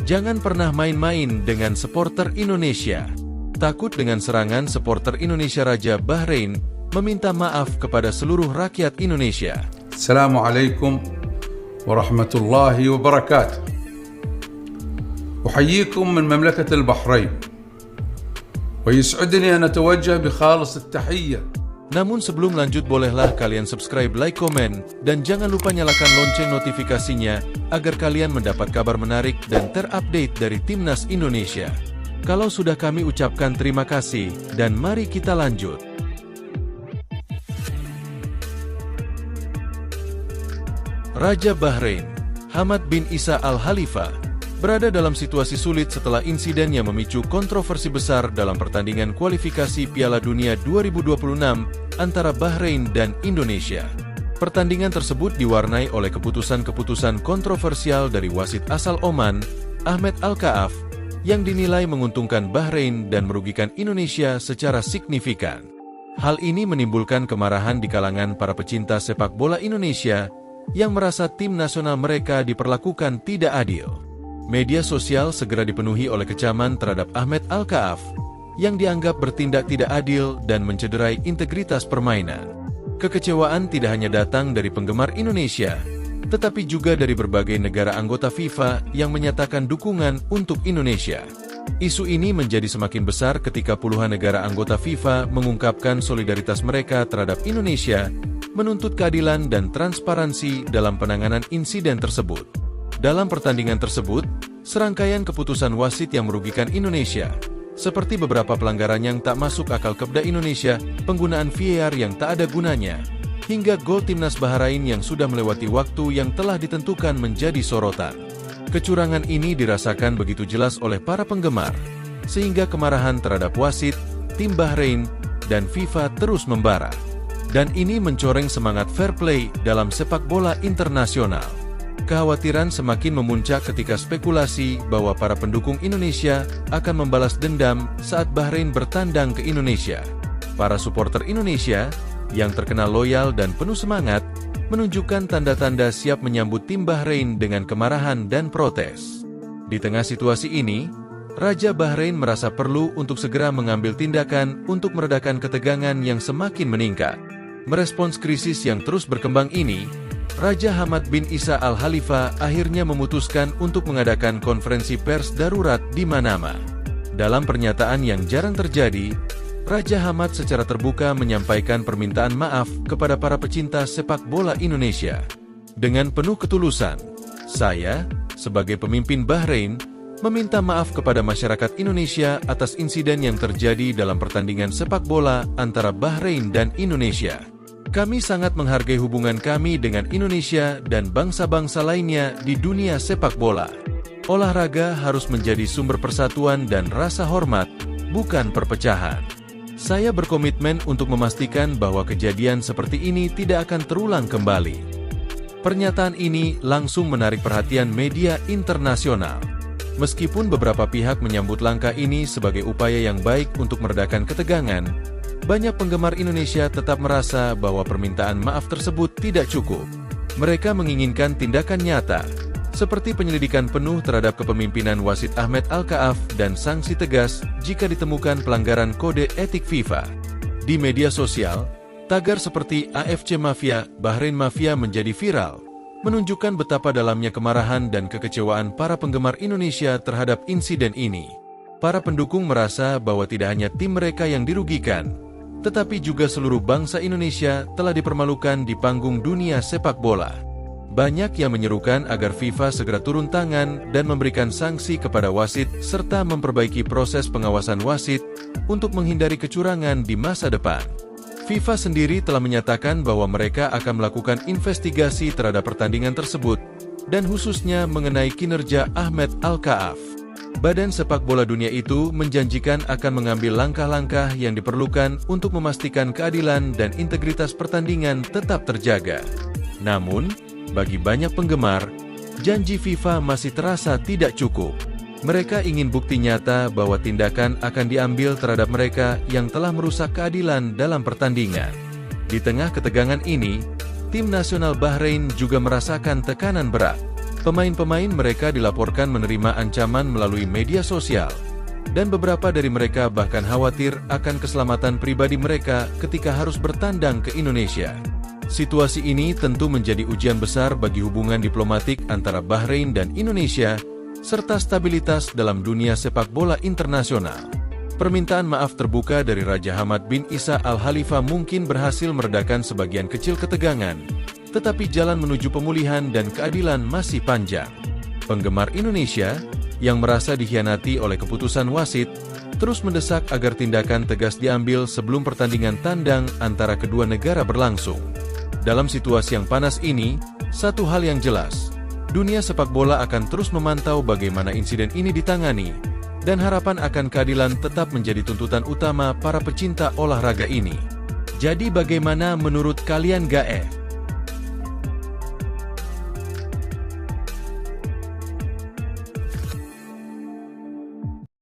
Jangan pernah main-main dengan supporter Indonesia. Takut dengan serangan supporter Indonesia, Raja Bahrain meminta maaf kepada seluruh rakyat Indonesia. Assalamualaikum warahmatullahi wabarakatuh. أحييكم من مملكة البحرين ويسعدني أن أتوجه بخالص التحية. Namun sebelum lanjut, bolehlah kalian subscribe, like, komen, dan jangan lupa nyalakan lonceng notifikasinya agar kalian mendapat kabar menarik dan terupdate dari Timnas Indonesia. Kalau sudah, kami ucapkan terima kasih dan mari kita lanjut. Raja Bahrain, Hamad bin Isa Al Khalifa, berada dalam situasi sulit setelah insiden yang memicu kontroversi besar dalam pertandingan kualifikasi Piala Dunia 2026 antara Bahrain dan Indonesia. Pertandingan tersebut diwarnai oleh keputusan-keputusan kontroversial dari wasit asal Oman, Ahmed Al-Ka'af, yang dinilai menguntungkan Bahrain dan merugikan Indonesia secara signifikan. Hal ini menimbulkan kemarahan di kalangan para pecinta sepak bola Indonesia yang merasa tim nasional mereka diperlakukan tidak adil. Media sosial segera dipenuhi oleh kecaman terhadap Ahmed Al-Ka'af yang dianggap bertindak tidak adil dan mencederai integritas permainan. Kekecewaan tidak hanya datang dari penggemar Indonesia, tetapi juga dari berbagai negara anggota FIFA yang menyatakan dukungan untuk Indonesia. Isu ini menjadi semakin besar ketika puluhan negara anggota FIFA mengungkapkan solidaritas mereka terhadap Indonesia, menuntut keadilan dan transparansi dalam penanganan insiden tersebut. Dalam pertandingan tersebut, serangkaian keputusan wasit yang merugikan Indonesia, seperti beberapa pelanggaran yang tak masuk akal kepada Indonesia, penggunaan VAR yang tak ada gunanya, hingga gol timnas Bahrain yang sudah melewati waktu yang telah ditentukan menjadi sorotan. Kecurangan ini dirasakan begitu jelas oleh para penggemar, sehingga kemarahan terhadap wasit, tim Bahrain, dan FIFA terus membara. Dan ini mencoreng semangat fair play dalam sepak bola internasional. Kekhawatiran semakin memuncak ketika spekulasi bahwa para pendukung Indonesia akan membalas dendam saat Bahrain bertandang ke Indonesia. Para supporter Indonesia yang terkenal loyal dan penuh semangat menunjukkan tanda-tanda siap menyambut tim Bahrain dengan kemarahan dan protes. Di tengah situasi ini, Raja Bahrain merasa perlu untuk segera mengambil tindakan untuk meredakan ketegangan yang semakin meningkat. Merespons krisis yang terus berkembang ini, Raja Hamad bin Isa Al Khalifa akhirnya memutuskan untuk mengadakan konferensi pers darurat di Manama. Dalam pernyataan yang jarang terjadi, Raja Hamad secara terbuka menyampaikan permintaan maaf kepada para pecinta sepak bola Indonesia. Dengan penuh ketulusan, saya, sebagai pemimpin Bahrain, meminta maaf kepada masyarakat Indonesia atas insiden yang terjadi dalam pertandingan sepak bola antara Bahrain dan Indonesia. Kami sangat menghargai hubungan kami dengan Indonesia dan bangsa-bangsa lainnya di dunia sepak bola. Olahraga harus menjadi sumber persatuan dan rasa hormat, bukan perpecahan. Saya berkomitmen untuk memastikan bahwa kejadian seperti ini tidak akan terulang kembali. Pernyataan ini langsung menarik perhatian media internasional. Meskipun beberapa pihak menyambut langkah ini sebagai upaya yang baik untuk meredakan ketegangan, banyak penggemar Indonesia tetap merasa bahwa permintaan maaf tersebut tidak cukup. Mereka menginginkan tindakan nyata, seperti penyelidikan penuh terhadap kepemimpinan wasit Ahmed Al-Ka'af dan sanksi tegas jika ditemukan pelanggaran kode etik FIFA. Di media sosial, tagar seperti AFC Mafia, Bahrain Mafia menjadi viral, menunjukkan betapa dalamnya kemarahan dan kekecewaan para penggemar Indonesia terhadap insiden ini. Para pendukung merasa bahwa tidak hanya tim mereka yang dirugikan, tetapi juga seluruh bangsa Indonesia telah dipermalukan di panggung dunia sepak bola. Banyak yang menyerukan agar FIFA segera turun tangan dan memberikan sanksi kepada wasit serta memperbaiki proses pengawasan wasit untuk menghindari kecurangan di masa depan. FIFA sendiri telah menyatakan bahwa mereka akan melakukan investigasi terhadap pertandingan tersebut dan khususnya mengenai kinerja Ahmed Al-Ka'af. Badan sepak bola dunia itu menjanjikan akan mengambil langkah-langkah yang diperlukan untuk memastikan keadilan dan integritas pertandingan tetap terjaga. Namun, bagi banyak penggemar, janji FIFA masih terasa tidak cukup. Mereka ingin bukti nyata bahwa tindakan akan diambil terhadap mereka yang telah merusak keadilan dalam pertandingan. Di tengah ketegangan ini, tim nasional Bahrain juga merasakan tekanan berat. Pemain-pemain mereka dilaporkan menerima ancaman melalui media sosial, dan beberapa dari mereka bahkan khawatir akan keselamatan pribadi mereka ketika harus bertandang ke Indonesia. Situasi ini tentu menjadi ujian besar bagi hubungan diplomatik antara Bahrain dan Indonesia, serta stabilitas dalam dunia sepak bola internasional. Permintaan maaf terbuka dari Raja Hamad bin Isa Al Khalifa mungkin berhasil meredakan sebagian kecil ketegangan, tetapi jalan menuju pemulihan dan keadilan masih panjang. Penggemar Indonesia yang merasa dikhianati oleh keputusan wasit terus mendesak agar tindakan tegas diambil sebelum pertandingan tandang antara kedua negara berlangsung. Dalam situasi yang panas ini, satu hal yang jelas, dunia sepak bola akan terus memantau bagaimana insiden ini ditangani, dan harapan akan keadilan tetap menjadi tuntutan utama para pecinta olahraga ini. Jadi bagaimana menurut kalian GAE?